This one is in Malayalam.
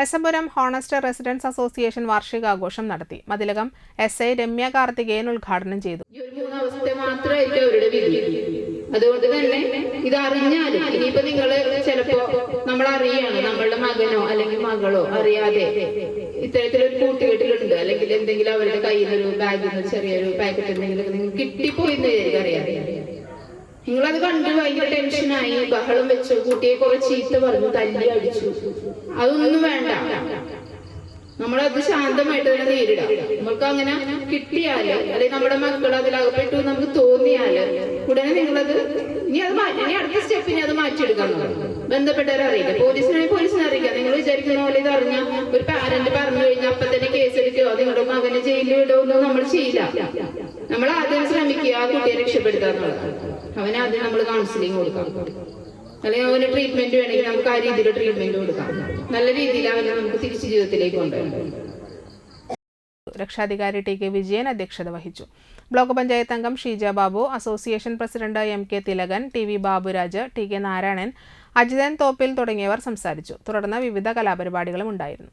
എസപുരം ഹോണസ്റ്റ് റെസിഡൻസ് അസോസിയേഷൻ വാർഷികാഘോഷം നടത്തി. മതിലകം SI രമ്യ കാർത്തികേയൻ ഉദ്ഘാടനം ചെയ്തു. അതുകൊണ്ട് തന്നെ ഇത് അറിഞ്ഞാലും ഇനിയിപ്പോ നിങ്ങൾ ചിലപ്പോ നമ്മളറിയാണ് നമ്മളുടെ മകനോ അല്ലെങ്കിൽ മകളോ അറിയാതെ ഇത്തരത്തിലൊരു കൂട്ടുകെട്ടിലുണ്ട്, അല്ലെങ്കിൽ എന്തെങ്കിലും അവരുടെ കയ്യിൽ ഒരു ബാഗിൽ നിന്ന് ചെറിയൊരു പാക്കറ്റ് എന്തെങ്കിലും നിങ്ങൾക്ക് കിട്ടിപ്പോയിന്ന് അറിയാതെ നിങ്ങളത് കണ്ടു ഭയങ്കര ടെൻഷനായി ബഹളം വെച്ചു, കുട്ടിയെ കുറെ ചീത്ത പറഞ്ഞു, തല്ലി അടിച്ചു. അതൊന്നും വേണ്ട, നമ്മളത് ശാന്തമായിട്ട് തന്നെ നേരിടാം. നമ്മൾക്ക് അങ്ങനെ കിട്ടിയാല് അല്ലെങ്കിൽ നമ്മുടെ മക്കൾ അതിലകപ്പെട്ടു നമുക്ക് തോന്നിയാല് ഉടനെ നിങ്ങളത് ഇനി അടുത്ത സ്റ്റെപ്പിന് അത് മാറ്റിയെടുക്കാൻ ബന്ധപ്പെട്ടവരെ അറിയില്ല. പോലീസിനെ അറിയിക്കാം. നിങ്ങൾ വിചാരിക്കുന്ന പോലെ ഇത് അറിഞ്ഞ ഒരു പാരന്റ് പറഞ്ഞു കഴിഞ്ഞാൽ അപ്പൊ തന്നെ കേസ് എടുക്കുകയോ നിങ്ങളുടെ മകനെ ജയിലിൽ വിടുകയോ നമ്മൾ ചെയ്യില്ല. നമ്മൾ ആദ്യം ശ്രമിക്കുക ആ കുട്ടിയെ രക്ഷപ്പെടുത്താന്നുള്ളത്. അവനാദ്യം നമ്മൾ കൗൺസിലിംഗ് കൊടുക്കാം, അല്ലെങ്കിൽ അവന് ട്രീറ്റ്മെന്റ് വേണമെങ്കിൽ നമുക്ക് ആ രീതിയിൽ ട്രീറ്റ്മെന്റ് കൊടുക്കാം. നല്ല രീതിയിൽ അവനെ നമുക്ക് തിരിച്ചു ജീവിതത്തിലേക്ക് കൊണ്ടുവരാം. രക്ഷാധികാരി TK വിജയൻ അധ്യക്ഷത വഹിച്ചു. ബ്ലോക്ക് പഞ്ചായത്ത് അംഗം Sheeja Babu, association president MK Thilakan, TV Baburaj, TK Narayanan, Ajithan Thoppil തുടങ്ങിയവർ സംസാരിച്ചു. തുടർന്ന് വിവിധ കലാപരിപാടികളും ഉണ്ടായിരുന്നു.